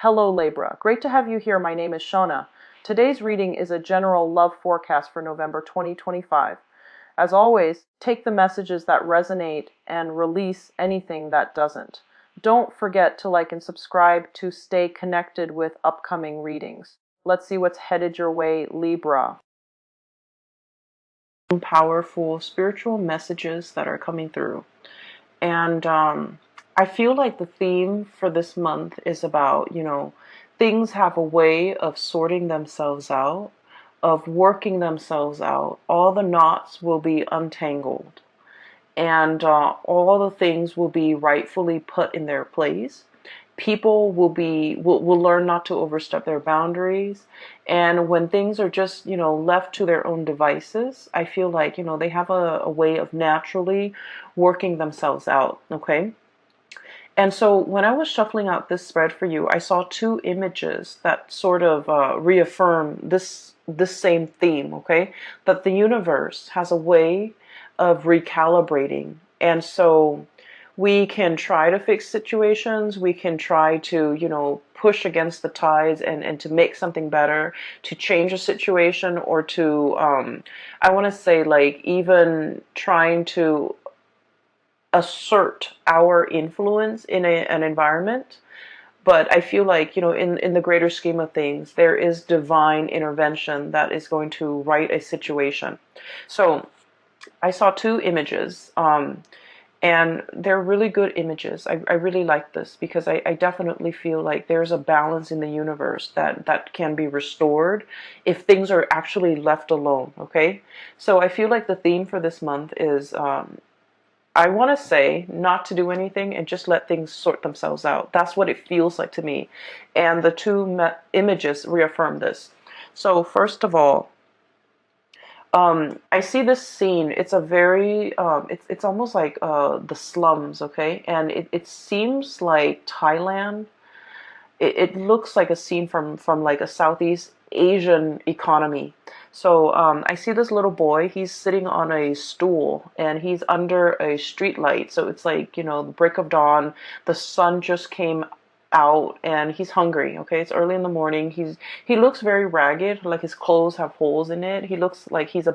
Hello Libra, great to have you here. My name is Shona. Today's reading is a general love forecast for November 2025. As always, take the messages that resonate and release anything that doesn't. Don't forget to like and subscribe to stay connected with upcoming readings. Let's see what's headed your way, Libra. Powerful spiritual messages that are coming through. And I feel like the theme for this month is about, things have a way of sorting themselves out, of working themselves out. All the knots will be untangled, and all the things will be rightfully put in their place. People will learn not to overstep their boundaries, and when things are just left to their own devices, I feel like they have a way of naturally working themselves out. Okay. And so when I was shuffling out this spread for you, I saw two images that sort of reaffirm this same theme. Okay, that the universe has a way of recalibrating, and so we can try to fix situations. We can try to push against the tides and to make something better, to change a situation, or to I want to say, like, even trying to assert our influence in an environment. But I feel like, in the greater scheme of things, there is divine intervention that is going to right a situation. So I saw two images, and they're really good images. I really like this because I definitely feel like there's a balance in the universe that can be restored if things are actually left alone, okay? So I feel like the theme for this month is I want to say not to do anything and just let things sort themselves out. That's what it feels like to me. And the two images reaffirm this. So first of all, I see this scene. It's a very, it's almost like the slums, okay? And it seems like Thailand. It looks like a scene from like a Southeast Asian economy. So I see this little boy. He's sitting on a stool and he's under a street light. So it's like, the break of dawn. The sun just came out and he's hungry. Okay, it's early in the morning. He looks very ragged, like his clothes have holes in it. He looks like he's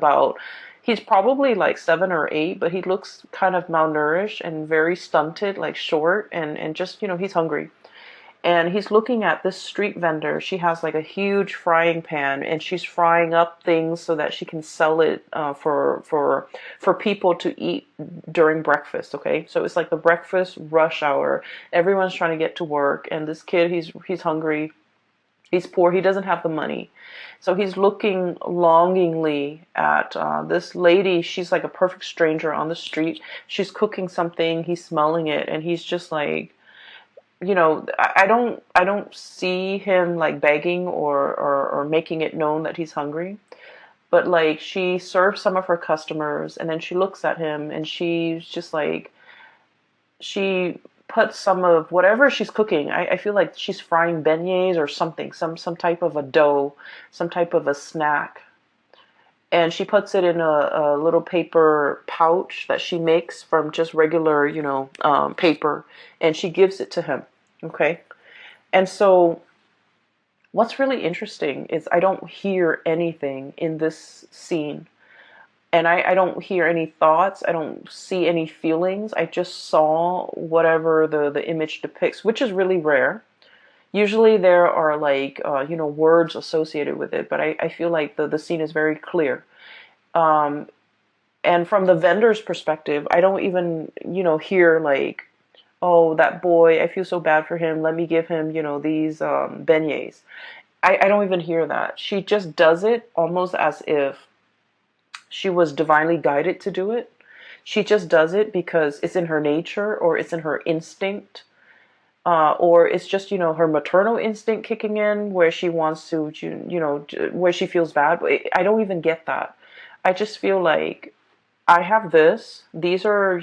probably like 7 or 8, but he looks kind of malnourished and very stunted, like short, and just he's hungry. And he's looking at this street vendor. She has like a huge frying pan, and she's frying up things so that she can sell it for people to eat during breakfast. Okay, so it's like the breakfast rush hour. Everyone's trying to get to work, and this kid, he's hungry. He's poor. He doesn't have the money, so he's looking longingly at this lady. She's like a perfect stranger on the street. She's cooking something. He's smelling it, and he's just like, I don't see him like begging or making it known that he's hungry. But like, she serves some of her customers and then she looks at him and she's just like, she puts some of whatever she's cooking. I feel like she's frying beignets or something, some type of a dough, some type of a snack. And she puts it in a little paper pouch that she makes from just regular, paper, and she gives it to him. Okay. And so what's really interesting is I don't hear anything in this scene. And I don't hear any thoughts. I don't see any feelings. I just saw whatever the image depicts, which is really rare. Usually there are like, words associated with it, but I feel like the scene is very clear. And from the vendor's perspective, I don't even, hear like, oh, that boy, I feel so bad for him. Let me give him, these beignets. I don't even hear that. She just does it almost as if she was divinely guided to do it. She just does it because it's in her nature or it's in her instinct. Or it's just, her maternal instinct kicking in where she wants to, where she feels bad. But I don't even get that. I just feel like I have this. These are,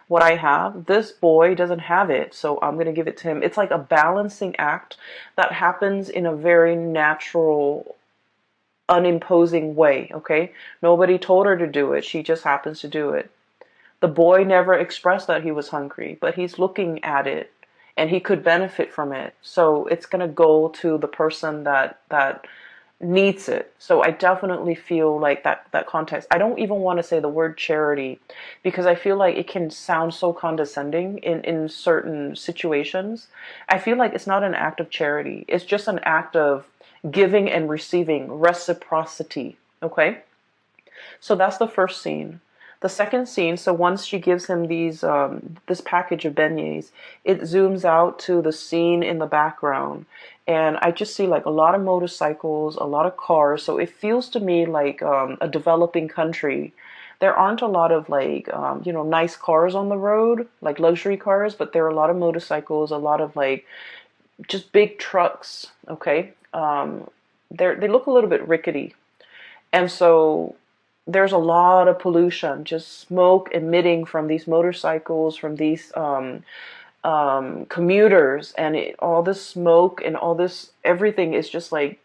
what I have. This boy doesn't have it, so I'm going to give it to him. It's like a balancing act that happens in a very natural, unimposing way, okay? Nobody told her to do it. She just happens to do it. The boy never expressed that he was hungry, but he's looking at it and he could benefit from it. So it's going to go to the person that needs it. So I definitely feel like that context. I don't even want to say the word charity because I feel like it can sound so condescending in certain situations. I feel like it's not an act of charity. It's just an act of giving and receiving, reciprocity. Okay? So that's the first scene. The second scene, so once she gives him this package of beignets, it zooms out to the scene in the background, and I just see like a lot of motorcycles, a lot of cars. So it feels to me like a developing country. There aren't a lot of like nice cars on the road, like luxury cars, but there are a lot of motorcycles, a lot of like just big trucks. Okay, they look a little bit rickety, and so there's a lot of pollution, just smoke emitting from these motorcycles, from these commuters, and all this smoke and all this everything is just like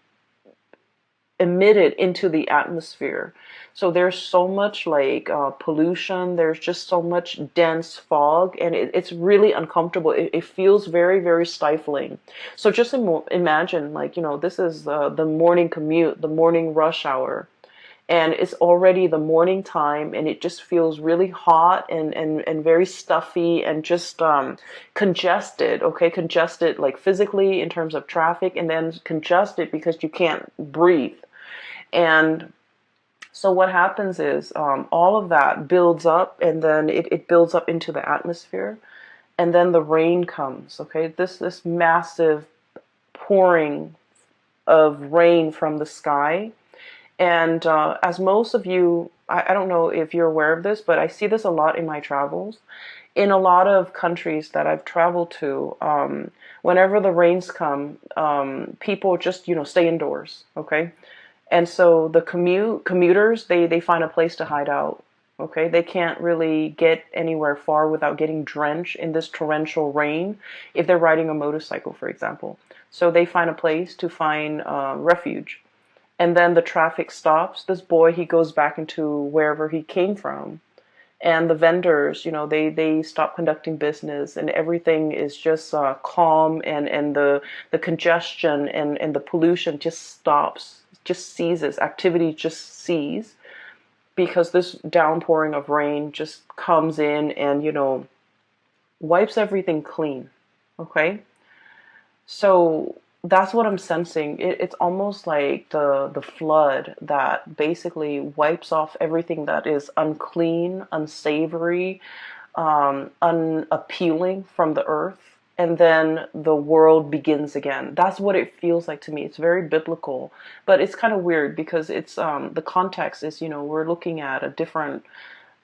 emitted into the atmosphere. So there's so much like pollution. There's just so much dense fog, and it's really uncomfortable. It feels very, very stifling. So just imagine, like, this is the morning commute, the morning rush hour, and it's already the morning time, and it just feels really hot and very stuffy and just congested. Okay, congested like physically in terms of traffic, and then congested because you can't breathe. And so what happens is all of that builds up, and then it builds up into the atmosphere, and then the rain comes. Okay, this massive pouring of rain from the sky. And as most of you, I don't know if you're aware of this, but I see this a lot in my travels. In a lot of countries that I've traveled to, whenever the rains come, people just, stay indoors, okay? And so the commuters, they find a place to hide out, okay? They can't really get anywhere far without getting drenched in this torrential rain if they're riding a motorcycle, for example. So they find a place to find refuge. And then the traffic stops. This boy, he goes back into wherever he came from. And the vendors, they stop conducting business, and everything is just calm, and the congestion and the pollution just stops, just ceases. Activity just ceases because this downpouring of rain just comes in and, wipes everything clean. Okay? So that's what I'm sensing. It's almost like the flood that basically wipes off everything that is unclean, unsavory, unappealing from the earth, and then the world begins again. That's what it feels like to me. It's very biblical, but it's kind of weird because it's the context is, we're looking at a different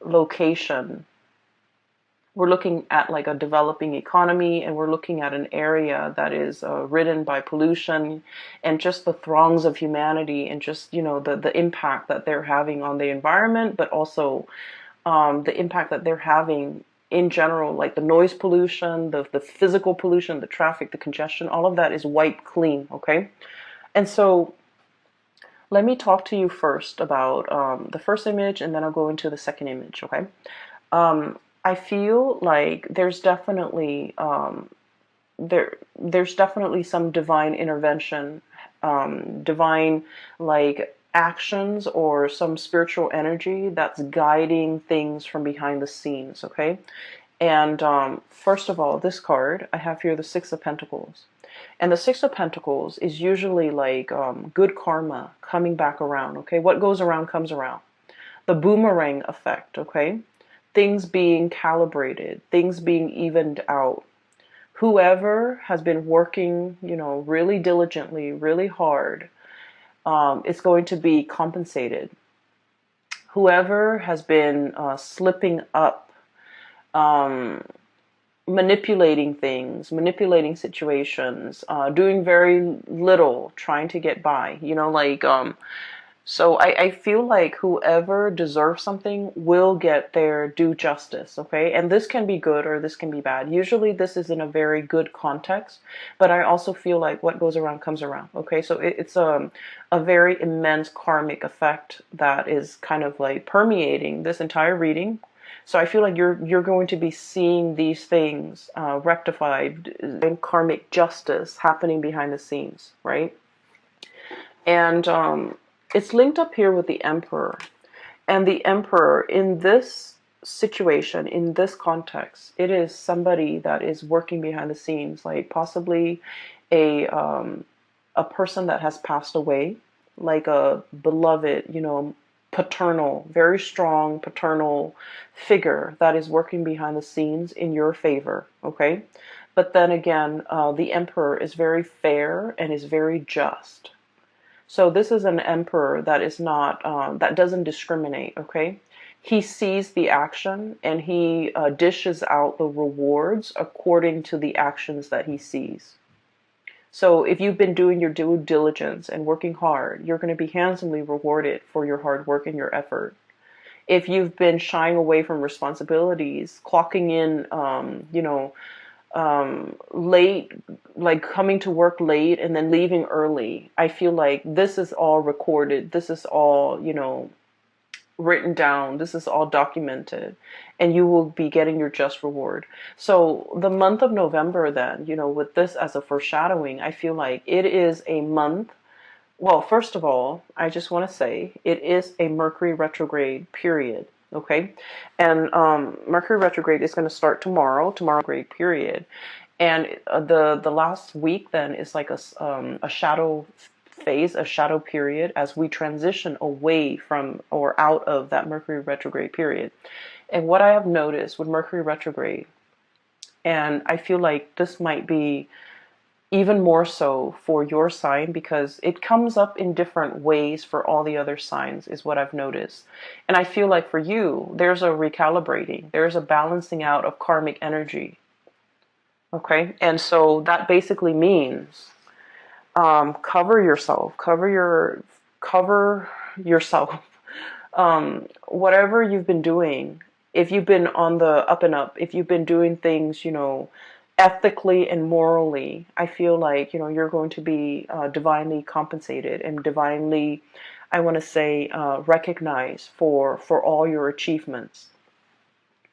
location. We're looking at like a developing economy, and we're looking at an area that is ridden by pollution and just the throngs of humanity, and just the impact that they're having on the environment, but also the impact that they're having in general, like the noise pollution, the physical pollution, the traffic, the congestion, all of that is wiped clean. Okay, and so let me talk to you first about the first image, and then I'll go into the second image. Okay. I feel like there's definitely there's definitely some divine intervention, divine like actions, or some spiritual energy that's guiding things from behind the scenes. Okay, and first of all, this card I have here, the Six of Pentacles, and the Six of Pentacles is usually like good karma coming back around. Okay, what goes around comes around. The boomerang effect. Okay. Things being calibrated, things being evened out. Whoever has been working, really diligently, really hard, is going to be compensated. Whoever has been slipping up, manipulating things, manipulating situations, doing very little, trying to get by, so I feel like whoever deserves something will get their due justice, okay? And this can be good or this can be bad. Usually this is in a very good context, but I also feel like what goes around comes around, okay? So it's a very immense karmic effect that is kind of like permeating this entire reading. So I feel like you're going to be seeing these things rectified, and karmic justice happening behind the scenes, right? And it's linked up here with the Emperor. And the Emperor in this situation, in this context, it is somebody that is working behind the scenes, like possibly a a person that has passed away, like a beloved, paternal, very strong paternal figure that is working behind the scenes in your favor, okay? But then again, the Emperor is very fair and is very just. So this is an emperor that is not, that doesn't discriminate, okay? He sees the action and he dishes out the rewards according to the actions that he sees. So if you've been doing your due diligence and working hard, you're going to be handsomely rewarded for your hard work and your effort. If you've been shying away from responsibilities, clocking in, late, like coming to work late and then leaving early, I feel like this is all recorded. This is all, written down. This is all documented, and you will be getting your just reward. So the month of November, then, with this as a foreshadowing, I feel like it is a month. Well, first of all, I just want to say it is a Mercury retrograde period. Okay, and Mercury retrograde is going to start tomorrow grade period, and the last week then is like a shadow phase, a shadow period, as we transition away from or out of that Mercury retrograde period. And what I have noticed with Mercury retrograde, and I feel like this might be even more so for your sign because it comes up in different ways for all the other signs, is what I've noticed. And I feel like for you, there's a recalibrating, there's a balancing out of karmic energy. Okay, and so that basically means cover yourself, cover yourself. Whatever you've been doing, if you've been on the up and up, if you've been doing things, ethically and morally, I feel like, you're going to be divinely compensated and divinely, I want to say, recognized for all your achievements.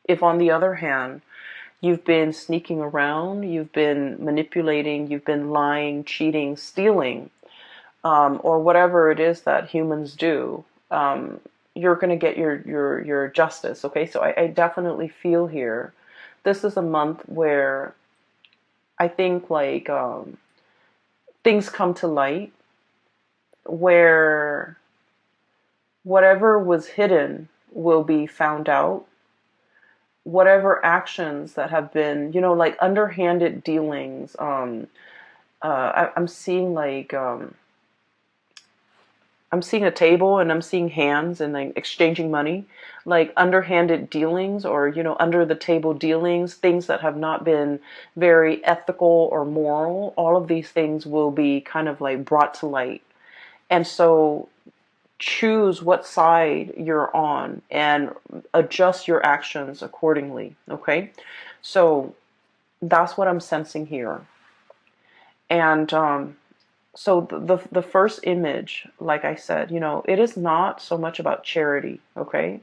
If on the other hand, you've been sneaking around, you've been manipulating, you've been lying, cheating, stealing, or whatever it is that humans do, you're going to get your justice. Okay, so I definitely feel here, this is a month where I think like things come to light, where whatever was hidden will be found out. Whatever actions that have been, like underhanded dealings, I'm seeing like I'm seeing a table and I'm seeing hands and like exchanging money, like underhanded dealings or, under the table dealings, things that have not been very ethical or moral. All of these things will be kind of like brought to light. And so choose what side you're on and adjust your actions accordingly. Okay. So that's what I'm sensing here. And, so the first image, like I said, it is not so much about charity, okay?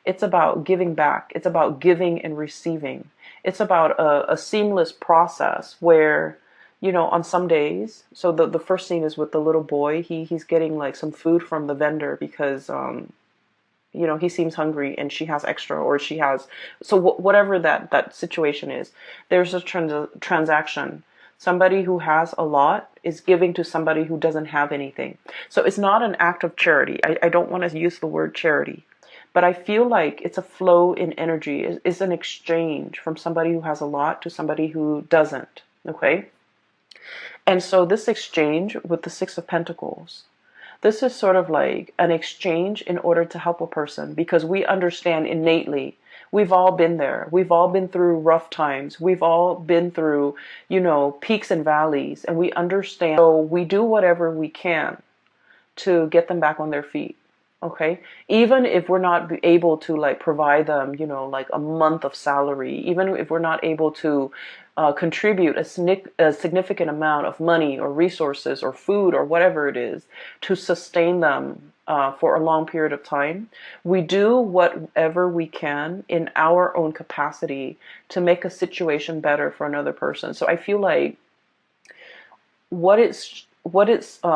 It's about giving back. It's about giving and receiving. It's about a seamless process where, on some days, so the first scene is with the little boy. He's getting like some food from the vendor because, he seems hungry and she has extra or she has, so whatever that situation is, there's a transaction. Somebody who has a lot is giving to somebody who doesn't have anything. So it's not an act of charity. I don't want to use the word charity, but I feel like it's a flow in energy. It's an exchange from somebody who has a lot to somebody who doesn't. Okay? And so this exchange with the Six of Pentacles, this is sort of like an exchange in order to help a person because we understand innately. We've all been there. We've all been through rough times. We've all been through, peaks and valleys, and we understand. So we do whatever we can to get them back on their feet. Okay, even if we're not able to like provide them, you know, like a month of salary, even if we're not able to contribute a significant amount of money or resources or food or whatever it is to sustain them for a long period of time, we do whatever we can in our own capacity to make a situation better for another person. So I feel like what it's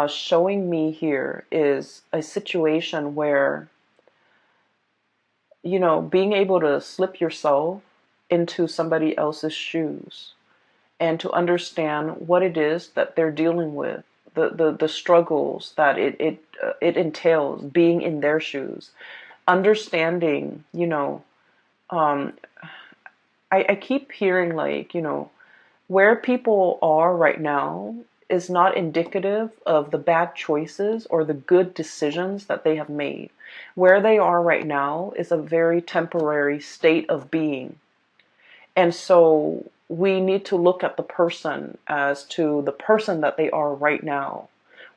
showing me here is a situation where, you know, being able to slip yourself into somebody else's shoes and to understand what it is that they're dealing with, the struggles that it entails being in their shoes, understanding, you know, um, I keep hearing like, you know, where people are right now is not indicative of the bad choices or the good decisions that they have made. Where they are right now is a very temporary state of being. And so we need to look at the person as to the person that they are right now.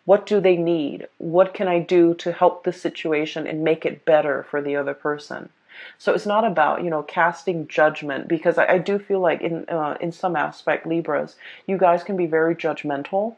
What do they need? What can I do to help the situation and make it better for the other person? So it's not about, you know, casting judgment, because I do feel like in some aspect, Libras, you guys can be very judgmental,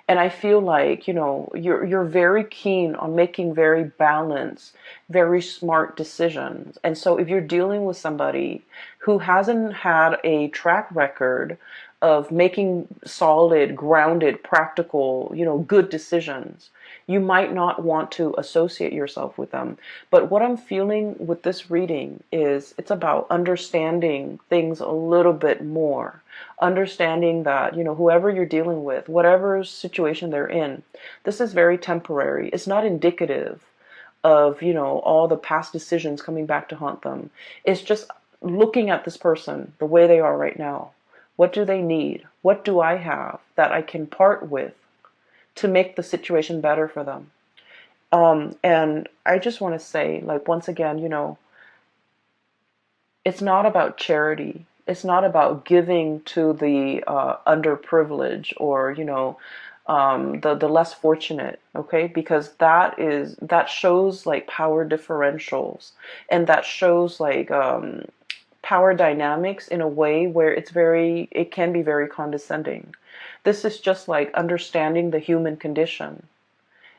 and I feel like, you know, you're very keen on making very balanced, very smart decisions. And so if you're dealing with somebody who hasn't had a track record of making solid, grounded, practical, you know, good decisions, you might not want to associate yourself with them. But what I'm feeling with this reading is it's about understanding things a little bit more, understanding that, you know, whoever you're dealing with, whatever situation they're in, this is very temporary. It's not indicative of, you know, all the past decisions coming back to haunt them. It's just looking at this person the way they are right now. What do they need? What do I have that I can part with to make the situation better for them? And I just want to say, like, once again, you know, it's not about charity. It's not about giving to the underprivileged, or, you know, the less fortunate. Okay, because that shows like power differentials, and that shows like power dynamics in a way where it can be very condescending. This is just like understanding the human condition.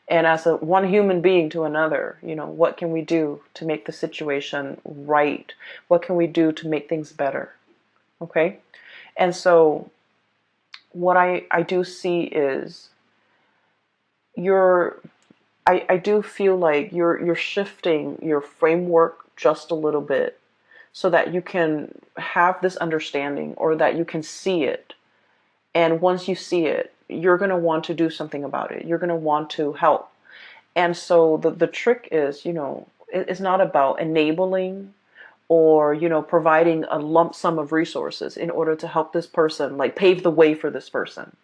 And as a one human being to another, you know, what can we do to make the situation right? What can we do to make things better? Okay? And so what I do see is you're I do feel like you're shifting your framework just a little bit so that you can have this understanding, or that you can see it. And once you see it, you're going to want to do something about it. You're going to want to help. And so the trick is, you know, it's not about enabling or, you know, providing a lump sum of resources in order to help this person, like pave the way for this person.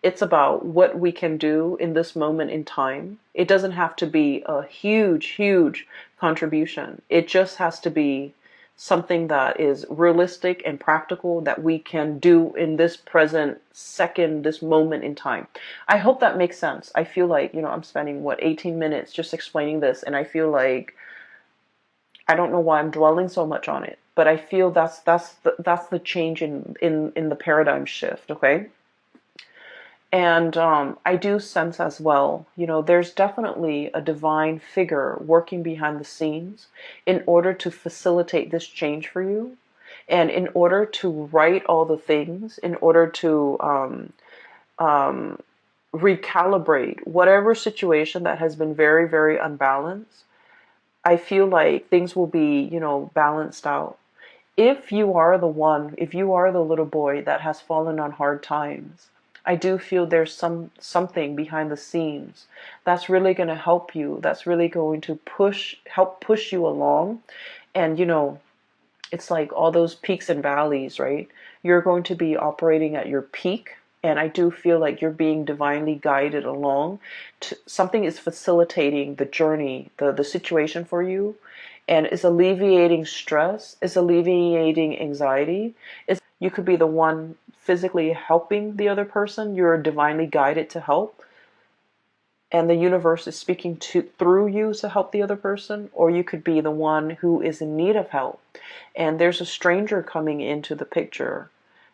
It's about what we can do in this moment in time. It doesn't have to be a huge, huge contribution. It just has to be something that is realistic and practical that we can do in this present second, this moment in time. I hope that makes sense. I feel like, you know, I'm spending 18 minutes just explaining this, and I feel like I don't know why I'm dwelling so much on it, but I feel that's the change in the paradigm shift. Okay. And I do sense as well, you know, there's definitely a divine figure working behind the scenes in order to facilitate this change for you, and in order to right all the things, in order to um, recalibrate whatever situation that has been very, very unbalanced. I feel like things will be, you know, balanced out. If you are the one, if you are the little boy that has fallen on hard times, I do feel there's something behind the scenes that's really going to help you, that's really going to help push you along. And, you know, it's like all those peaks and valleys, right? You're going to be operating at your peak, and I do feel like you're being divinely guided along. Something is facilitating the journey, the situation for you, and is alleviating stress, is alleviating anxiety. You could be the one physically helping the other person. You're divinely guided to help. and the universe is speaking to through you to help the other person, or you could be the one who is in need of help, and there's a stranger coming into the picture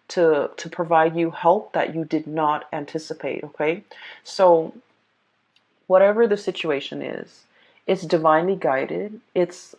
to provide you help that you did not anticipate. Okay, so whatever the situation is, it's divinely guided. It's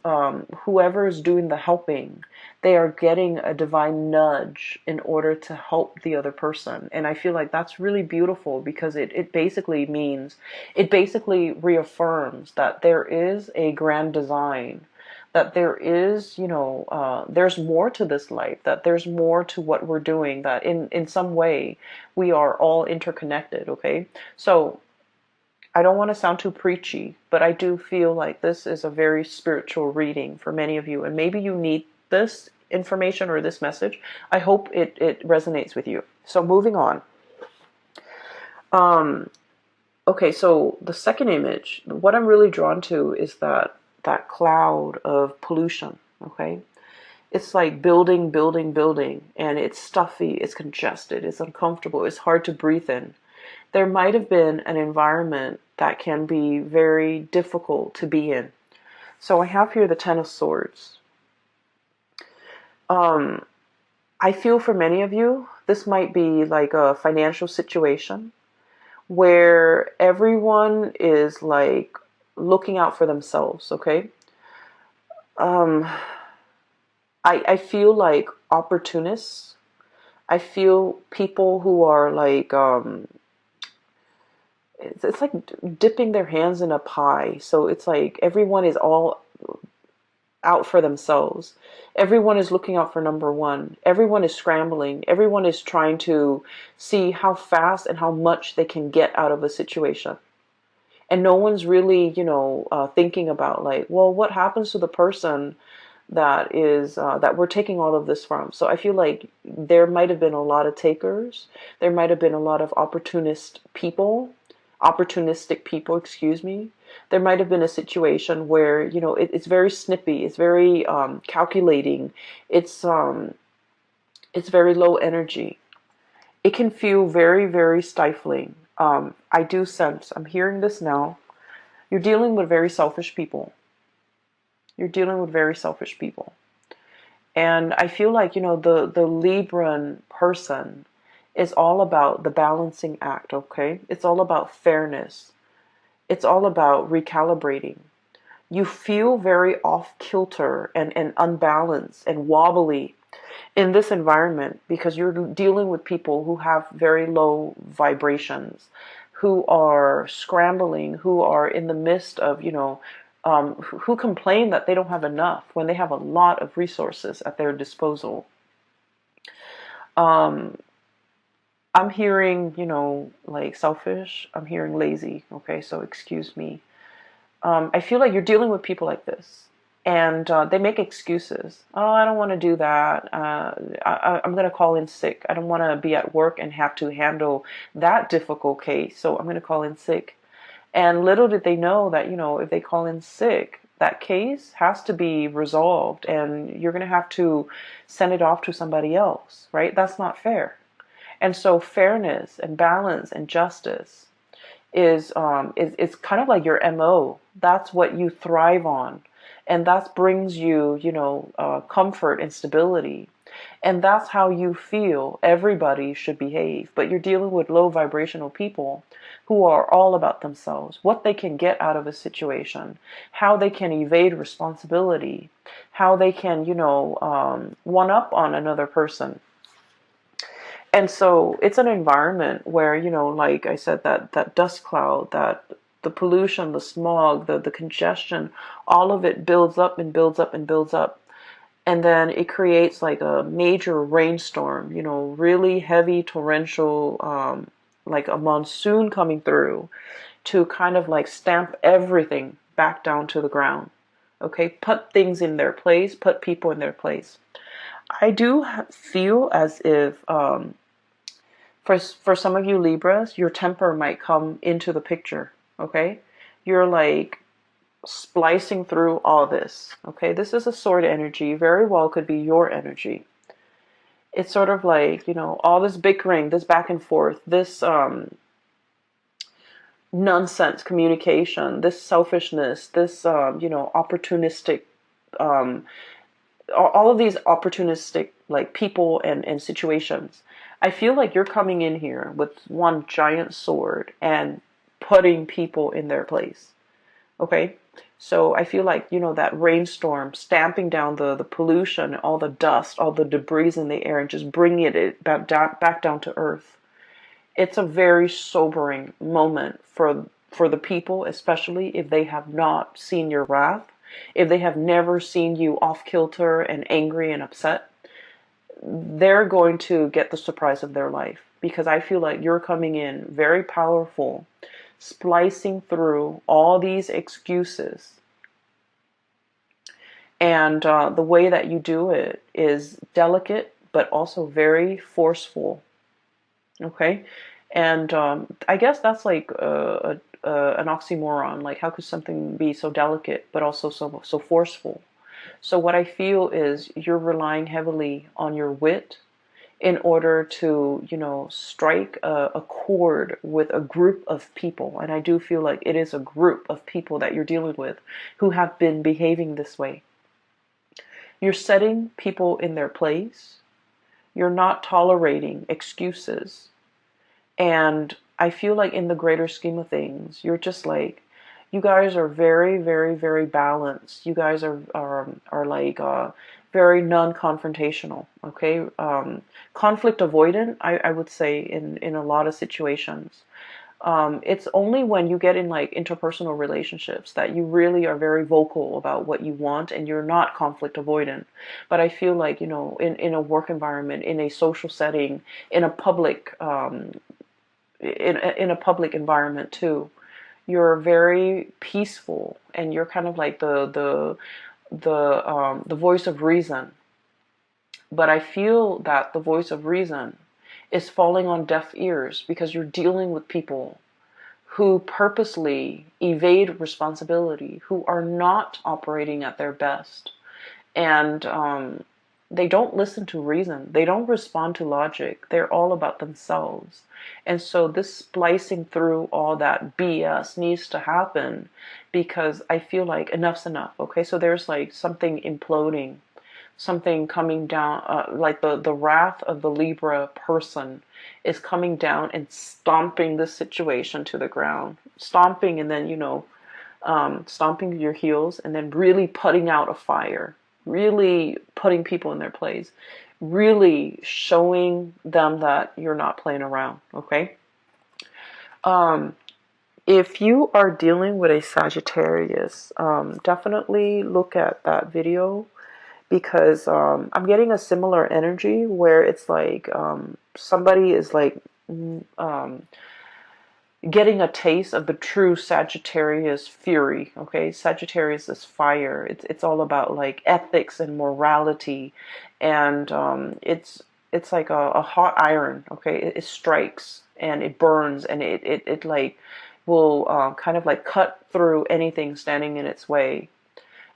whoever is doing the helping, they are getting a divine nudge in order to help the other person. And I feel like that's really beautiful, because it basically means, it basically reaffirms that there is a grand design, that there is, there's more to this life, that there's more to what we're doing, that in some way we are all interconnected. Okay, so I don't want to sound too preachy, but I do feel like this is a very spiritual reading for many of you. And maybe you need this information or this message. I hope it resonates with you. So moving on. Okay, so the second image, what I'm really drawn to is that cloud of pollution. Okay, it's like building, building, building, and it's stuffy, it's congested, it's uncomfortable, it's hard to breathe in. There might have been an environment that can be very difficult to be in. So I have here the Ten of Swords. I feel for many of you, this might be like a financial situation where everyone is like looking out for themselves. Okay. I feel like opportunists. I feel people who are like, it's like dipping their hands in a pie. So it's like everyone is all out for themselves. Everyone is looking out for number one. Everyone is scrambling. Everyone is trying to see how fast and how much they can get out of a situation. And no one's really, thinking about like, well, what happens to the person that is that we're taking all of this from. So I feel like there might have been a lot of takers. There might have been a lot of opportunistic people, excuse me. There might have been a situation where, it's very snippy, it's very calculating, it's very low energy. It can feel very, very stifling. I do sense, I'm hearing this now, you're dealing with very selfish people. You're dealing with very selfish people. And I feel like, the Libran person is all about the balancing act, okay? It's all about fairness. It's all about recalibrating. You feel very off kilter and unbalanced and wobbly in this environment because you're dealing with people who have very low vibrations, who are scrambling, who are in the midst of, who complain that they don't have enough when they have a lot of resources at their disposal. I'm hearing, like selfish. I'm hearing lazy. Okay, so excuse me. I feel like you're dealing with people like this. And they make excuses. Oh, I don't want to do that. I'm going to call in sick. I don't want to be at work and have to handle that difficult case. So I'm going to call in sick. And little did they know that, if they call in sick, that case has to be resolved and you're going to have to send it off to somebody else, right? That's not fair. And so fairness and balance and justice is kind of like your MO. That's what you thrive on. And that brings you, comfort and stability. And that's how you feel everybody should behave. But you're dealing with low vibrational people who are all about themselves, what they can get out of a situation, how they can evade responsibility, how they can, one up on another person. And so it's an environment where, like I said, that dust cloud, that the pollution, the smog, the congestion, all of it builds up and builds up and builds up. And then it creates like a major rainstorm, really heavy torrential, like a monsoon coming through to kind of like stamp everything back down to the ground. Okay, put things in their place, put people in their place. I do feel as if for some of you Libras, your temper might come into the picture. Okay, you're like splicing through all this. Okay, this is a sword energy. Very well could be your energy. It's sort of like, all this bickering, this back and forth, this nonsense communication, this selfishness, this opportunistic, um, all of these opportunistic like people and situations. I feel like you're coming in here with one giant sword and putting people in their place. Okay. So I feel like, that rainstorm stamping down the pollution, all the dust, all the debris in the air, and just bringing it back down to earth. It's a very sobering moment for the people, especially if they have not seen your wrath, if they have never seen you off kilter and angry and upset. They're going to get the surprise of their life, because I feel like you're coming in very powerful, splicing through all these excuses. And the way that you do it is delicate, but also very forceful. Okay. And I guess that's like an oxymoron. Like, how could something be so delicate, but also so forceful? So what I feel is you're relying heavily on your wit in order to, strike a chord with a group of people. And I do feel like it is a group of people that you're dealing with who have been behaving this way. You're setting people in their place. You're not tolerating excuses. And I feel like in the greater scheme of things, you're just like, you guys are very, very, very balanced. You guys are like very non-confrontational. Okay, conflict avoidant. I would say in a lot of situations. It's only when you get in like interpersonal relationships that you really are very vocal about what you want, and you're not conflict avoidant. But I feel like, in a work environment, in a social setting, in a public in a public environment too, you're very peaceful, and you're kind of like the voice of reason. But I feel that the voice of reason is falling on deaf ears, because you're dealing with people who purposely evade responsibility, who are not operating at their best. And they don't listen to reason. They don't respond to logic. They're all about themselves. And so this splicing through all that BS needs to happen, because I feel like enough's enough. Okay, so there's like something imploding, something coming down, like the wrath of the Libra person is coming down and stomping this situation to the ground. Stomping, and then, stomping your heels, and then really putting out a fire, really putting people in their place, really showing them that you're not playing around. Okay. If you are dealing with a Sagittarius, definitely look at that video, because I'm getting a similar energy where it's like somebody is like getting a taste of the true Sagittarius fury. Okay, Sagittarius is fire. It's all about like ethics and morality, and it's like a hot iron. Okay, it strikes and it burns, and it like will kind of like cut through anything standing in its way.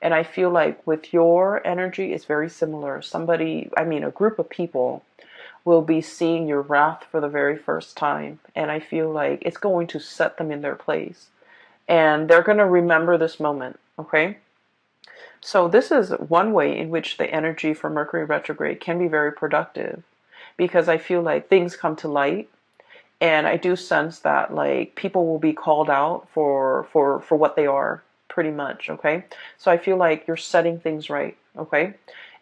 And I feel like with your energy, it's very similar. A group of people will be seeing your wrath for the very first time. And I feel like it's going to set them in their place. And they're going to remember this moment, okay? So this is one way in which the energy for Mercury retrograde can be very productive, because I feel like things come to light. And I do sense that like people will be called out for what they are, pretty much, okay? So I feel like you're setting things right, okay?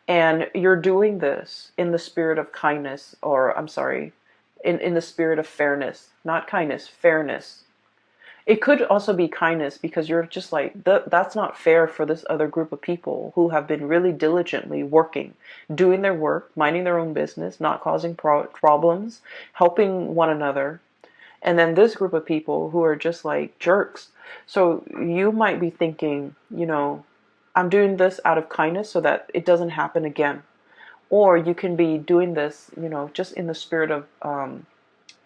And you're doing this in the spirit of kindness, or I'm sorry, in the spirit of fairness, not kindness, fairness. It could also be kindness, because you're just like, that's not fair for this other group of people who have been really diligently working, doing their work, minding their own business, not causing problems, helping one another. And then this group of people who are just like jerks. So you might be thinking, I'm doing this out of kindness so that it doesn't happen again. Or you can be doing this, just in the spirit of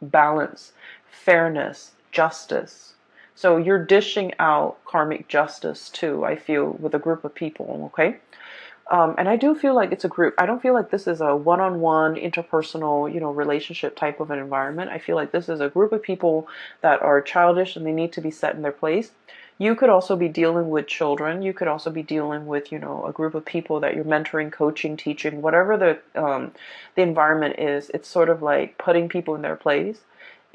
balance, fairness, justice. So you're dishing out karmic justice too, I feel, with a group of people, okay? And I do feel like it's a group. I don't feel like this is a one-on-one interpersonal, relationship type of an environment. I feel like this is a group of people that are childish and they need to be set in their place. You could also be dealing with children. You could also be dealing with, a group of people that you're mentoring, coaching, teaching, whatever the environment is. It's sort of like putting people in their place,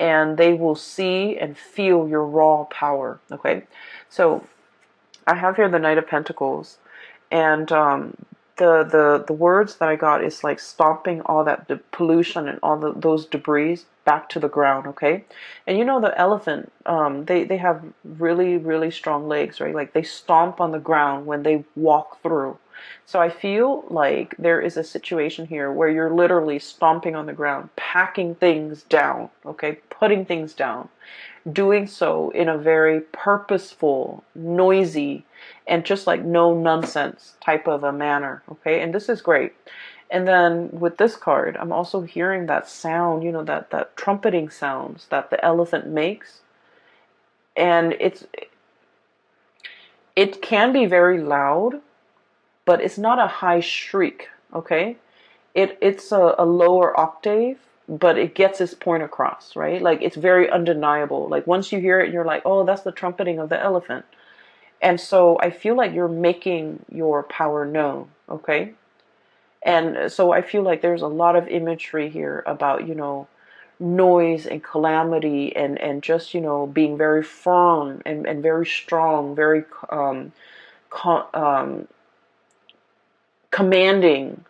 and they will see and feel your raw power. Okay, so I have here the Knight of Pentacles, and the words that I got is like stomping all that pollution and all those debris back to the ground. Okay, and the elephant, they have really really strong legs, right? Like they stomp on the ground when they walk through. So I feel like there is a situation here where you're literally stomping on the ground, packing things down. Okay, putting things down, doing so in a very purposeful, noisy, and just like no nonsense type of a manner. Okay, and this is great. And then with this card, I'm also hearing that sound, that trumpeting sounds that the elephant makes. And it can be very loud, but it's not a high shriek. Okay, it's a lower octave, but it gets its point across, right? Like it's very undeniable. Like once you hear it, you're like, oh, that's the trumpeting of the elephant. And so I feel like you're making your power known, okay? And so I feel like there's a lot of imagery here about, noise and calamity, and just, being very firm and very strong, very commanding,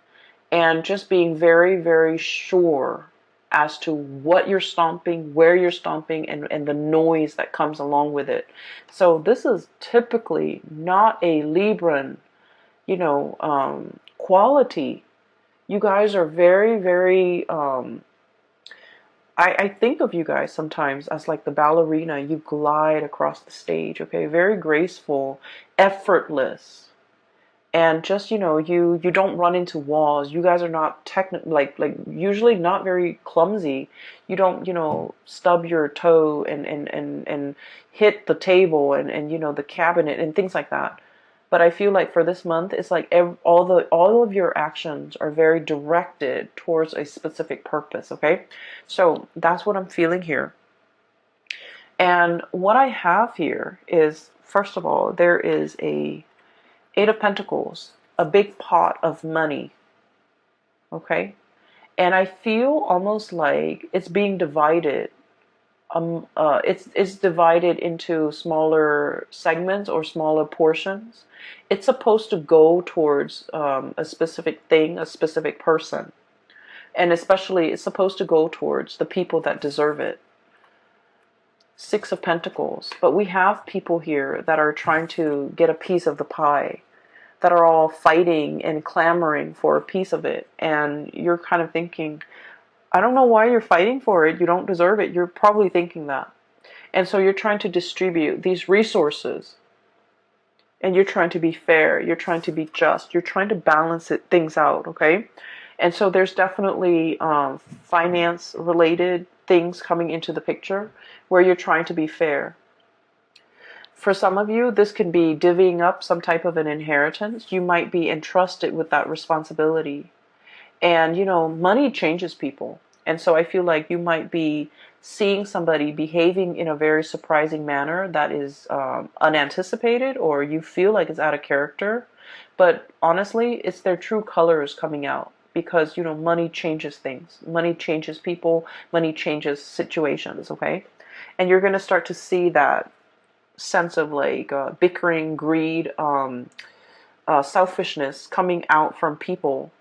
and just being very, very sure as to what you're stomping, where you're stomping, and the noise that comes along with it. So this is typically not a Libran, quality. You guys are very, very, I think of you guys sometimes as like the ballerina. You glide across the stage, okay? Very graceful, effortless. And just, you don't run into walls. You guys are not like usually not very clumsy. You don't, stub your toe and hit the table and the cabinet and things like that. But I feel like for this month, it's like all of your actions are very directed towards a specific purpose. Okay, so that's what I'm feeling here. And what I have here is, first of all, there is a Eight of Pentacles, a big pot of money. Okay, and I feel almost like it's being divided. It's divided into smaller segments or smaller portions. It's supposed to go towards a specific thing, a specific person, and especially it's supposed to go towards the people that deserve it. Six of Pentacles, but we have people here that are trying to get a piece of the pie, that are all fighting and clamoring for a piece of it, and you're kind of thinking, I don't know why you're fighting for it. You don't deserve it. You're probably thinking that. And so you're trying to distribute these resources, and you're trying to be fair. You're trying to be just. You're trying to balance things out, okay? And so there's definitely finance related things coming into the picture where you're trying to be fair. For some of you, this can be divvying up some type of an inheritance. You might be entrusted with that responsibility. And, money changes people. And so I feel like you might be seeing somebody behaving in a very surprising manner that is unanticipated, or you feel like it's out of character. But honestly, it's their true colors coming out, because, money changes things. Money changes people. Money changes situations, okay? And you're going to start to see that sense of like bickering, greed, selfishness coming out from people,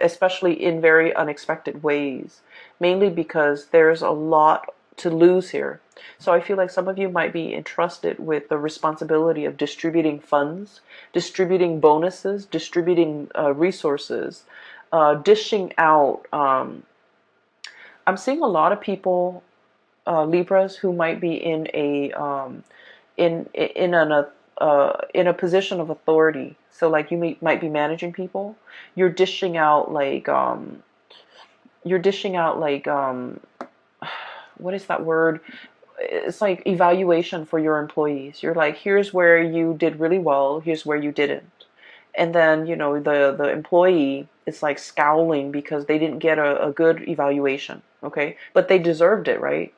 especially in very unexpected ways, mainly because there's a lot to lose here. So I feel like some of you might be entrusted with the responsibility of distributing funds, distributing bonuses, distributing resources, dishing out. I'm seeing a lot of people, Libras, who might be in a position of authority. So like you might be managing people. You're dishing out like what is that word? It's like evaluation for your employees. You're like, here's where you did really well, here's where you didn't. And then, the employee is like scowling because they didn't get a good evaluation. Okay. But they deserved it, right?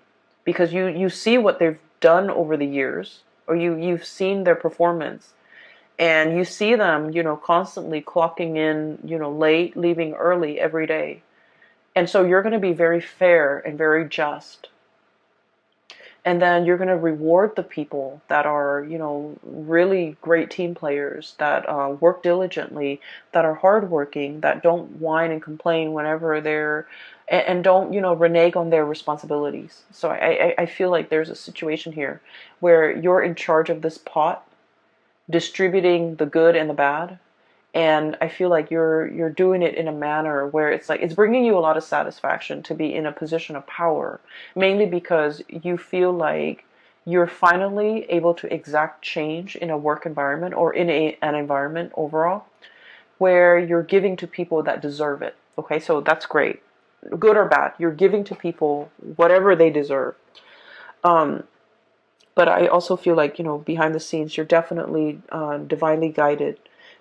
Because you see what they've done over the years, or you've seen their performance, and you see them, constantly clocking in, late, leaving early every day. And so you're going to be very fair and very just. And then you're going to reward the people that are, really great team players, that work diligently, that are hardworking, that don't whine and complain whenever they're, and don't, renege on their responsibilities. So I feel like there's a situation here where you're in charge of this pot, distributing the good and the bad. And I feel like you're doing it in a manner where it's like it's bringing you a lot of satisfaction to be in a position of power, mainly because you feel like you're finally able to exact change in a work environment, or in an environment overall, where you're giving to people that deserve it. Okay, so that's great. Good or bad, you're giving to people whatever they deserve. Um, but I also feel like, behind the scenes, you're definitely divinely guided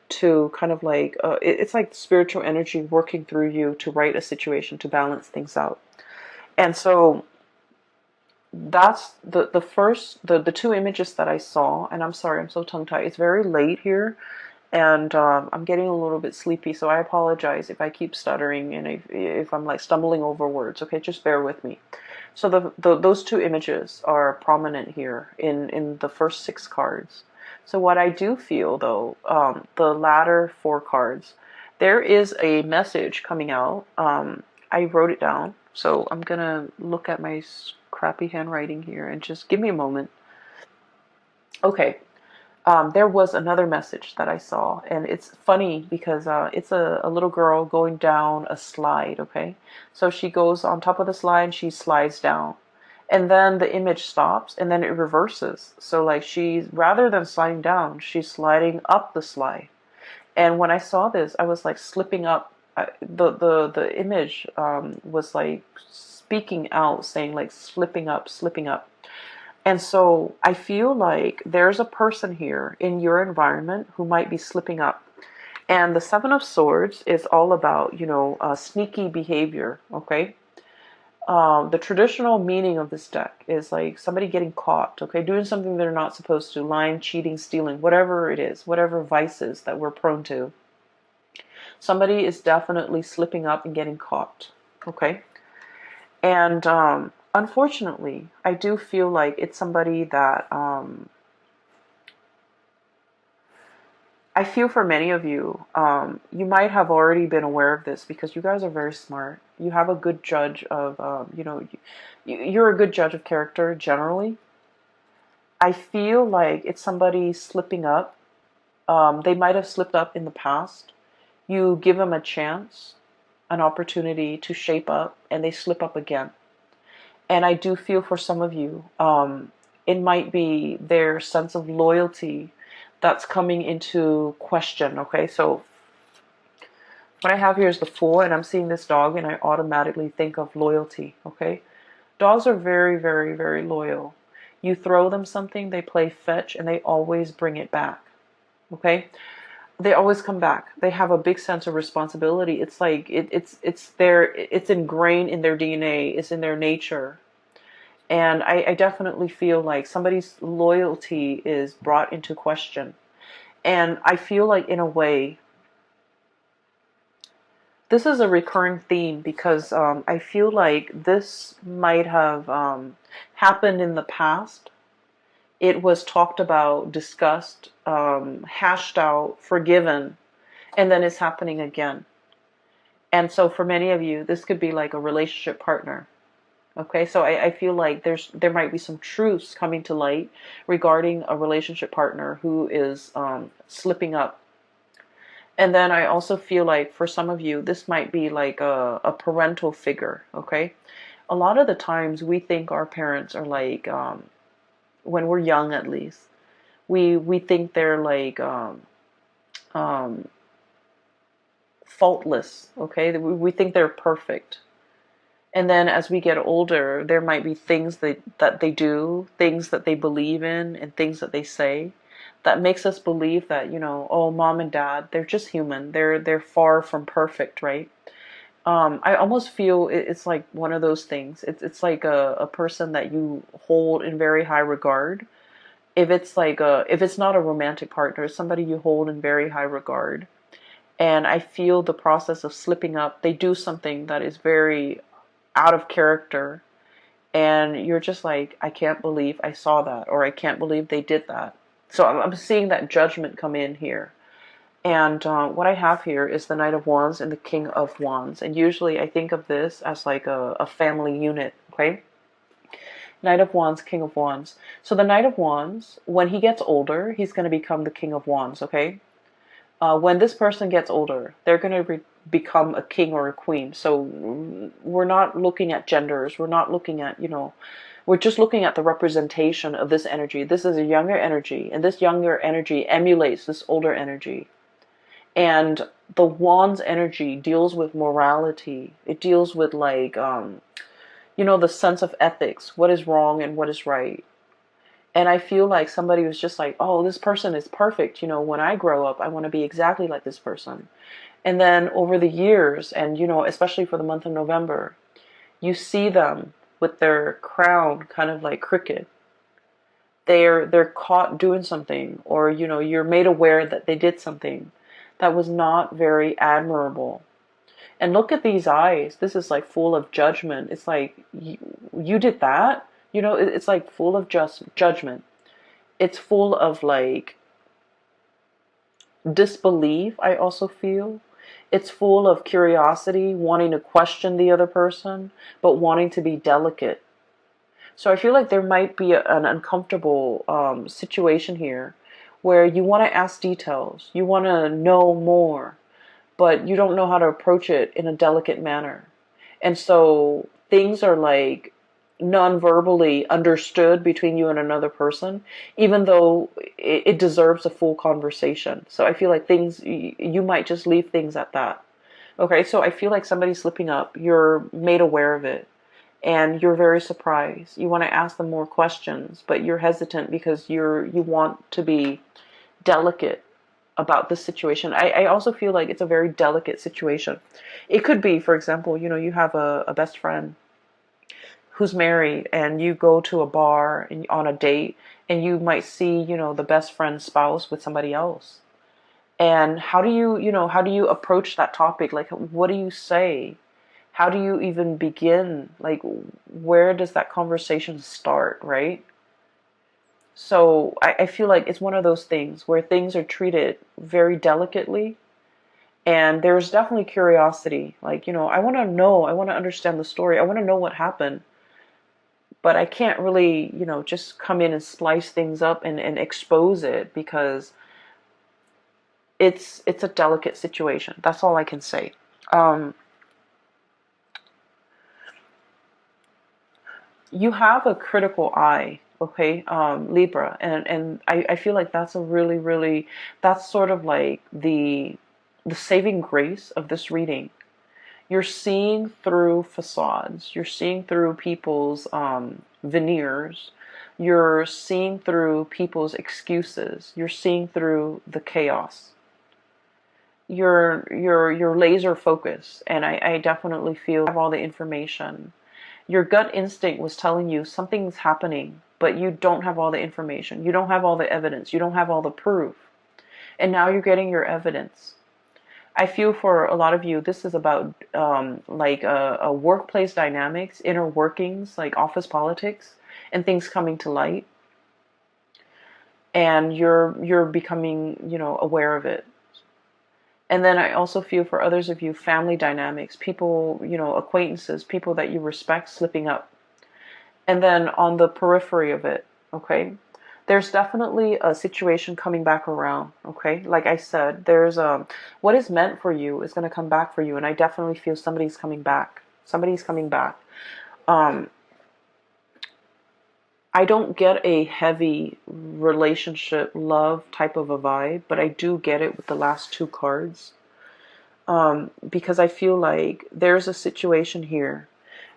to kind of like, it's like spiritual energy working through you to right a situation, to balance things out. And so that's the first, the two images that I saw. And I'm sorry, I'm so tongue tied. It's very late here, and I'm getting a little bit sleepy, so I apologize if I keep stuttering and if I'm like stumbling over words. Okay, just bear with me. So those two images are prominent here in the first 6 cards. So what I do feel, though, the latter 4 cards, there is a message coming out. I wrote it down, so I'm gonna look at my crappy handwriting here and just give me a moment. Okay, there was another message that I saw, and it's funny because it's a little girl going down a slide, okay? So she goes on top of the slide and she slides down. And then the image stops and then it reverses. So like she's, rather than sliding down, she's sliding up the slide. And when I saw this, I was like slipping up. The image was like speaking out, saying like slipping up, slipping up. And so I feel like there's a person here in your environment who might be slipping up. And the Seven of Swords is all about, sneaky behavior, okay? The traditional meaning of this deck is like somebody getting caught, okay? Doing something they're not supposed to, lying, cheating, stealing, whatever it is, whatever vices that we're prone to. Somebody is definitely slipping up and getting caught, okay? And unfortunately, I do feel like it's somebody that I feel for many of you, you might have already been aware of this because you guys are very smart. You have a good judge of, you're a good judge of character generally. I feel like it's somebody slipping up. They might have slipped up in the past. You give them a chance, an opportunity to shape up, and they slip up again. And I do feel for some of you, it might be their sense of loyalty that's coming into question, okay? So what I have here is the Fool, and I'm seeing this dog, and I automatically think of loyalty, okay? Dogs are very, very, very loyal. You throw them something, they play fetch, and they always bring it back, okay? They always come back. They have a big sense of responsibility. It's like it's ingrained in their DNA. It's in their nature. And I definitely feel like somebody's loyalty is brought into question. And I feel like, in a way, this is a recurring theme because I feel like this might have happened in the past. It was talked about, discussed, hashed out, forgiven, and then it's happening again. And so for many of you, this could be like a relationship partner. Okay, so I feel like there might be some truths coming to light regarding a relationship partner who is slipping up. And then I also feel like for some of you, this might be like a parental figure, okay? A lot of the times we think our parents are like, when we're young at least, we think they're like um, faultless, okay? We think they're perfect. And then as we get older, there might be things that they do, things that they believe in, and things that they say that makes us believe that, oh, mom and dad, they're just human. They're far from perfect, right? I almost feel it's like one of those things. It's like a person that you hold in very high regard. If it's not a romantic partner, it's somebody you hold in very high regard. And I feel the process of slipping up, they do something that is very out of character, and you're just like, I can't believe I saw that, or I can't believe they did that. So I'm seeing that judgment come in here. And what I have here is the Knight of Wands and the King of Wands. And usually I think of this as like a family unit, okay? Knight of Wands, King of Wands. So the Knight of Wands, when he gets older, he's going to become the King of Wands, okay? When this person gets older, they're going to become a king or a queen. So we're not looking at genders. We're not looking at, we're just looking at the representation of this energy. This is a younger energy, and this younger energy emulates this older energy. And the Wands energy deals with morality. It deals with like, the sense of ethics, what is wrong and what is right. And I feel like somebody was just like, oh, this person is perfect. When I grow up, I want to be exactly like this person. And then over the years, and, especially for the month of November, you see them with their crown kind of like crooked. They're caught doing something, or, you're made aware that they did something that was not very admirable. And look at these eyes. This is like full of judgment. It's like, you did that? It's like full of just judgment. It's full of like disbelief, I also feel. It's full of curiosity, wanting to question the other person, but wanting to be delicate. So I feel like there might be an uncomfortable situation here where you want to ask details. You want to know more, but you don't know how to approach it in a delicate manner. And so things are like non-verbally understood between you and another person, even though it deserves a full conversation. So I feel like you might just leave things at that. Okay, so I feel like somebody's slipping up. You're made aware of it, and you're very surprised. You want to ask them more questions, but you're hesitant because you want to be delicate about this situation. I also feel like it's a very delicate situation. It could be, for example, you have a best friend who's married, and you go to a bar and on a date, and you might see, the best friend's spouse with somebody else. And how do you approach that topic? Like, what do you say? How do you even begin? Like, where does that conversation start, right? So I feel like it's one of those things where things are treated very delicately, and there's definitely curiosity. Like, I want to know, I want to understand the story, I want to know what happened. But I can't really, just come in and slice things up and expose it, because it's a delicate situation. That's all I can say. You have a critical eye, okay, Libra, and I feel like that's a really, really, that's sort of like the saving grace of this reading. You're seeing through facades. You're seeing through people's veneers. You're seeing through people's excuses. You're seeing through the chaos. You're laser focused, and I definitely feel you have all the information. Your gut instinct was telling you something's happening, but you don't have all the information. You don't have all the evidence. You don't have all the proof. And now you're getting your evidence. I feel for a lot of you, this is about like a workplace dynamics, inner workings, like office politics, and things coming to light. And you're becoming, aware of it. And then I also feel for others of you, family dynamics, people, acquaintances, people that you respect slipping up. And then on the periphery of it, okay, there's definitely a situation coming back around, okay? Like I said, there's what is meant for you is going to come back for you, and I definitely feel somebody's coming back. Somebody's coming back. I don't get a heavy relationship, love type of a vibe, but I do get it with the last two cards. Because I feel like there's a situation here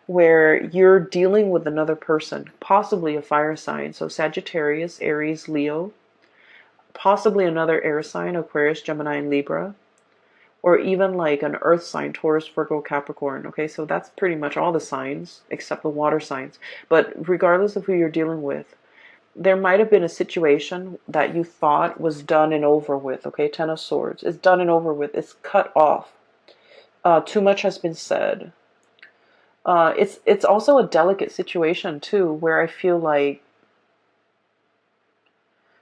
where you're dealing with another person, possibly a fire sign. So Sagittarius, Aries, Leo, possibly another air sign, Aquarius, Gemini, and Libra, or even like an earth sign, Taurus, Virgo, Capricorn. Okay, so that's pretty much all the signs except the water signs. But regardless of who you're dealing with, there might have been a situation that you thought was done and over with. Okay, Ten of Swords. It's done and over with. It's cut off. Too much has been said. It's also a delicate situation too, where I feel like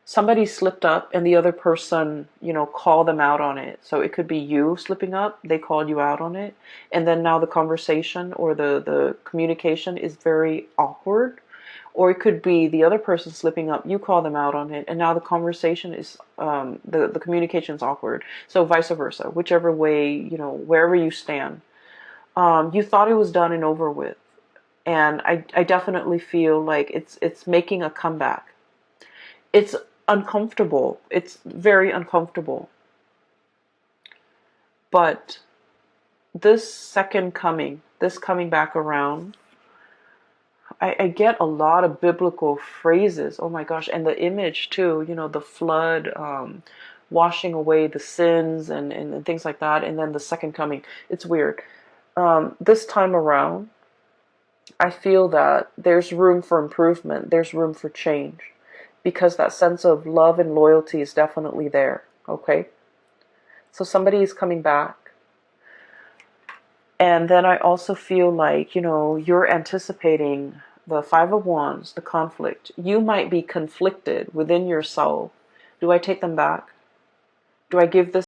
somebody slipped up and the other person, called them out on it. So it could be you slipping up, they called you out on it, and then now the conversation or the communication is very awkward. Or it could be the other person slipping up, you call them out on it, and now the conversation is, the communication is awkward. So vice versa, whichever way, wherever you stand. You thought it was done and over with. And I definitely feel like it's making a comeback. It's uncomfortable. It's very uncomfortable. But this coming back around, I get a lot of biblical phrases. Oh my gosh. And the image too, the flood, washing away the sins and things like that. And then the second coming. It's weird. This time around, I feel that there's room for improvement. There's room for change. Because that sense of love and loyalty is definitely there. Okay? So somebody is coming back. And then I also feel like, you're anticipating the Five of Wands, the conflict. You might be conflicted within yourself. Do I take them back? Do I give this